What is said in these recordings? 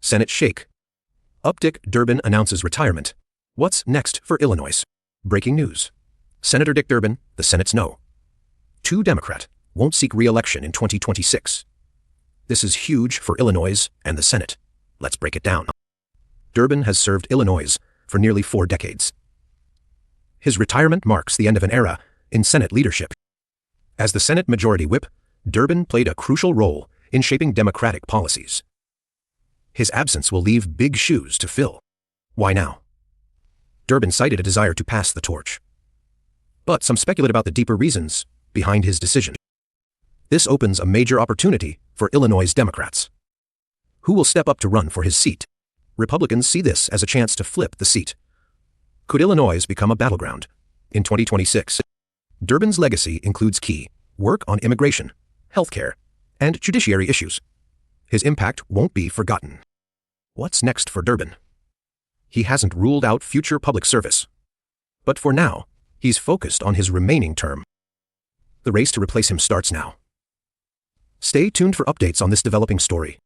Senate shake. Dick Durbin announces retirement. What's next for Illinois? Breaking news. Senator Dick Durbin, the Senate's no. 2 Democrat won't seek re-election in 2026. This is huge for Illinois and the Senate. Let's break it down. Durbin has served Illinois for nearly 4 decades. His retirement marks the end of an era in Senate leadership. As the Senate Majority Whip, Durbin played a crucial role in shaping Democratic policies. His absence will leave big shoes to fill. Why now? Durbin cited a desire to pass the torch. But some speculate about the deeper reasons behind his decision. This opens a major opportunity for Illinois Democrats. Who will step up to run for his seat? Republicans see this as a chance to flip the seat. Could Illinois become a battleground in 2026? Durbin's legacy includes key work on immigration, healthcare, and judiciary issues. His impact won't be forgotten. What's next for Durbin? He hasn't ruled out future public service. But for now, he's focused on his remaining term. The race to replace him starts now. Stay tuned for updates on this developing story.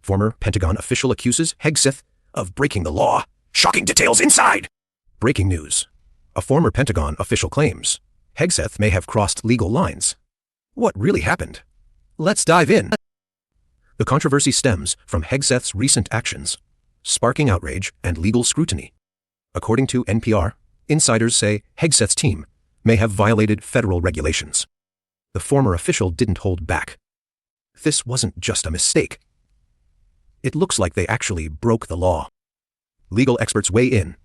Former Pentagon official accuses Hegseth of breaking the law. Shocking details inside! Breaking news. A former Pentagon official claims Hegseth may have crossed legal lines. What really happened? Let's dive in. The controversy stems from Hegseth's recent actions, sparking outrage and legal scrutiny. According to NPR, insiders say Hegseth's team may have violated federal regulations. The former official didn't hold back. This wasn't just a mistake. It looks like they actually broke the law. Legal experts weigh in,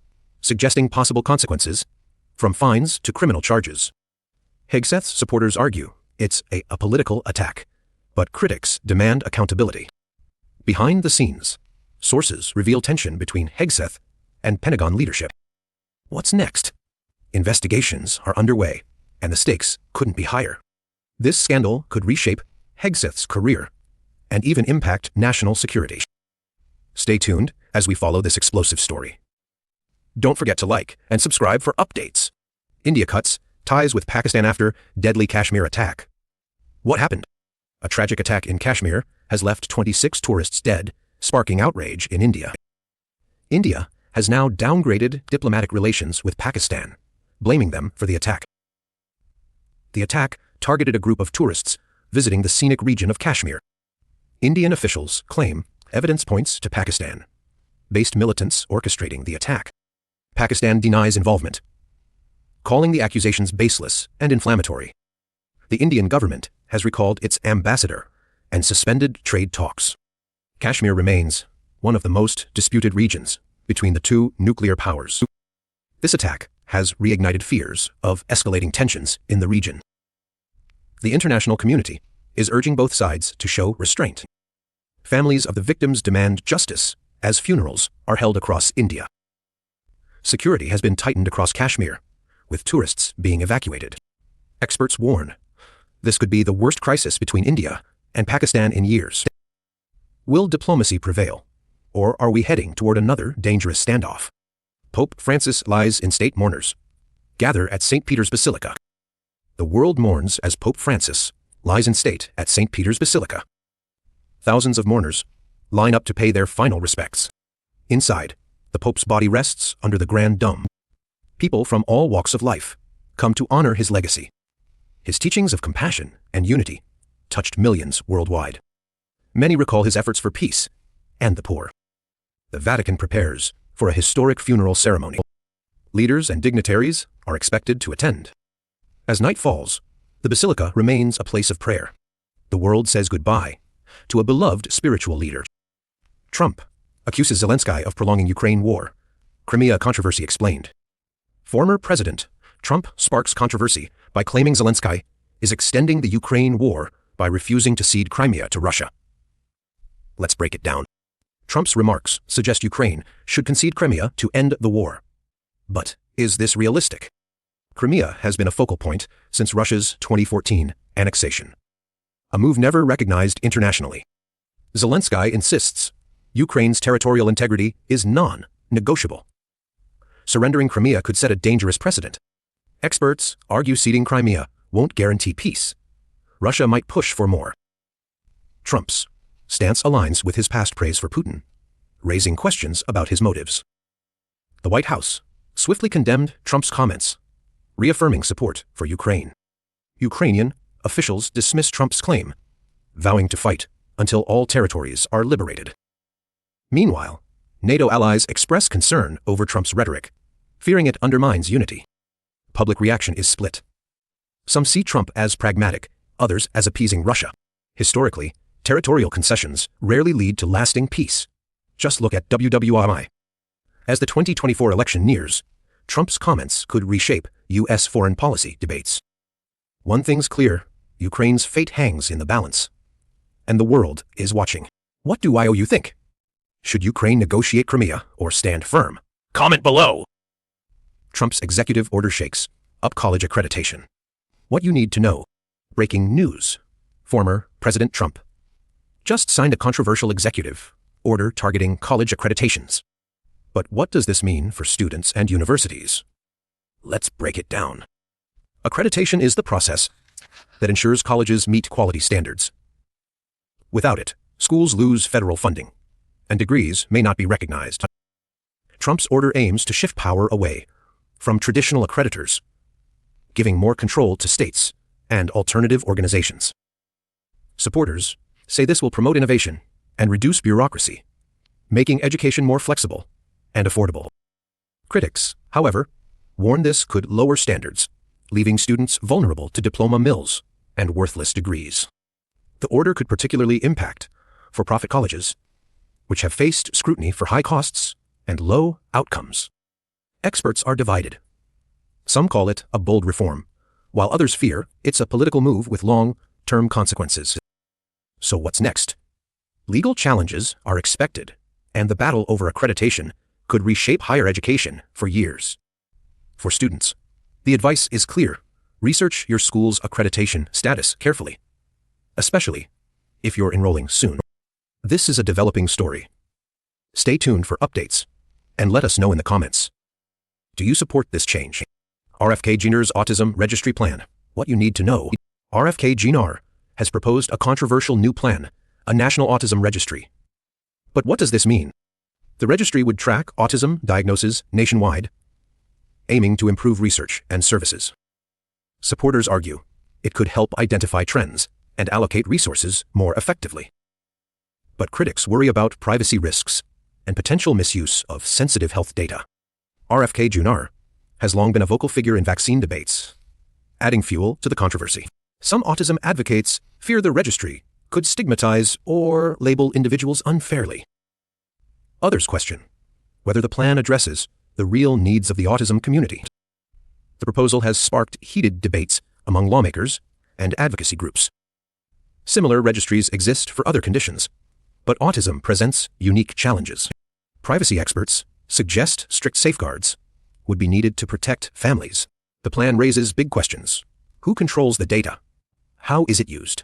suggesting possible consequences, from fines to criminal charges. Hegseth's supporters argue it's a political attack, but critics demand accountability. Behind the scenes, sources reveal tension between Hegseth and Pentagon leadership. What's next? Investigations are underway, and the stakes couldn't be higher. This scandal could reshape Hegseth's career and even impact national security. Stay tuned as we follow this explosive story. Don't forget to like and subscribe for updates. India cuts ties with Pakistan after deadly Kashmir attack. What happened? A tragic attack in Kashmir has left 26 tourists dead, sparking outrage in India. India has now downgraded diplomatic relations with Pakistan, blaming them for the attack. The attack targeted a group of tourists visiting the scenic region of Kashmir. Indian officials claim evidence points to Pakistan-based militants orchestrating the attack. Pakistan denies involvement, calling the accusations baseless and inflammatory. The Indian government has recalled its ambassador and suspended trade talks. Kashmir remains one of the most disputed regions between the 2 nuclear powers. This attack has reignited fears of escalating tensions in the region. The international community is urging both sides to show restraint. Families of the victims demand justice as funerals are held across India. Security has been tightened across Kashmir, with tourists being evacuated. Experts warn this could be the worst crisis between India and Pakistan in years. Will diplomacy prevail, or are we heading toward another dangerous standoff? Pope Francis lies in state. Mourners gather at St. Peter's Basilica. The world mourns as Pope Francis lies in state at St. Peter's Basilica. Thousands of mourners line up to pay their final respects. Inside, the Pope's body rests under the Grand Dome. People from all walks of life come to honor his legacy. His teachings of compassion and unity touched millions worldwide. Many recall his efforts for peace and the poor. The Vatican prepares for a historic funeral ceremony. Leaders and dignitaries are expected to attend. As night falls, the Basilica remains a place of prayer. The world says goodbye to a beloved spiritual leader. Trump accuses Zelenskyy of prolonging Ukraine war. Crimea controversy explained. Former President Trump sparks controversy by claiming Zelenskyy is extending the Ukraine war by refusing to cede Crimea to Russia. Let's break it down. Trump's remarks suggest Ukraine should concede Crimea to end the war. But is this realistic? Crimea has been a focal point since Russia's 2014 annexation, a move never recognized internationally. Zelenskyy insists Ukraine's territorial integrity is non-negotiable. Surrendering Crimea could set a dangerous precedent. Experts argue ceding Crimea won't guarantee peace. Russia might push for more. Trump's stance aligns with his past praise for Putin, raising questions about his motives. The White House swiftly condemned Trump's comments, reaffirming support for Ukraine. Ukrainian officials dismiss Trump's claim, vowing to fight until all territories are liberated. Meanwhile, NATO allies express concern over Trump's rhetoric, fearing it undermines unity. Public reaction is split. Some see Trump as pragmatic, others as appeasing Russia. Historically, territorial concessions rarely lead to lasting peace. Just look at WWMI. As the 2024 election nears, Trump's comments could reshape U.S. foreign policy debates. One thing's clear, Ukraine's fate hangs in the balance. And the world is watching. What do IOU think? Should Ukraine negotiate Crimea or stand firm? Comment below! Trump's executive order shakes up college accreditation. What you need to know. Breaking news. Former President Trump just signed a controversial executive order targeting college accreditations. But what does this mean for students and universities? Let's break it down. Accreditation is the process that ensures colleges meet quality standards. Without it, schools lose federal funding, and degrees may not be recognized. Trump's order aims to shift power away from traditional accreditors, giving more control to states and alternative organizations. Supporters say this will promote innovation and reduce bureaucracy, making education more flexible and affordable. Critics, however, warn this could lower standards, leaving students vulnerable to diploma mills and worthless degrees. The order could particularly impact for-profit colleges, which have faced scrutiny for high costs and low outcomes. Experts are divided. Some call it a bold reform, while others fear it's a political move with long-term consequences. So what's next? Legal challenges are expected, and the battle over accreditation could reshape higher education for years. For students, the advice is clear. Research your school's accreditation status carefully, especially if you're enrolling soon. This is a developing story. Stay tuned for updates, and let us know in the comments. Do you support this change? RFK Jr.'s Autism Registry Plan. What you need to know. RFK Jr. has proposed a controversial new plan, a national autism registry. But what does this mean? The registry would track autism diagnoses nationwide, aiming to improve research and services. Supporters argue it could help identify trends and allocate resources more effectively. But critics worry about privacy risks and potential misuse of sensitive health data. RFK Jr. has long been a vocal figure in vaccine debates, adding fuel to the controversy. Some autism advocates fear the registry could stigmatize or label individuals unfairly. Others question whether the plan addresses the real needs of the autism community. The proposal has sparked heated debates among lawmakers and advocacy groups. Similar registries exist for other conditions, but autism presents unique challenges. Privacy experts suggest strict safeguards would be needed to protect families. The plan raises big questions. Who controls the data? How is it used?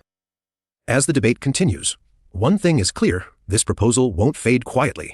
As the debate continues, one thing is clear: this proposal won't fade quietly.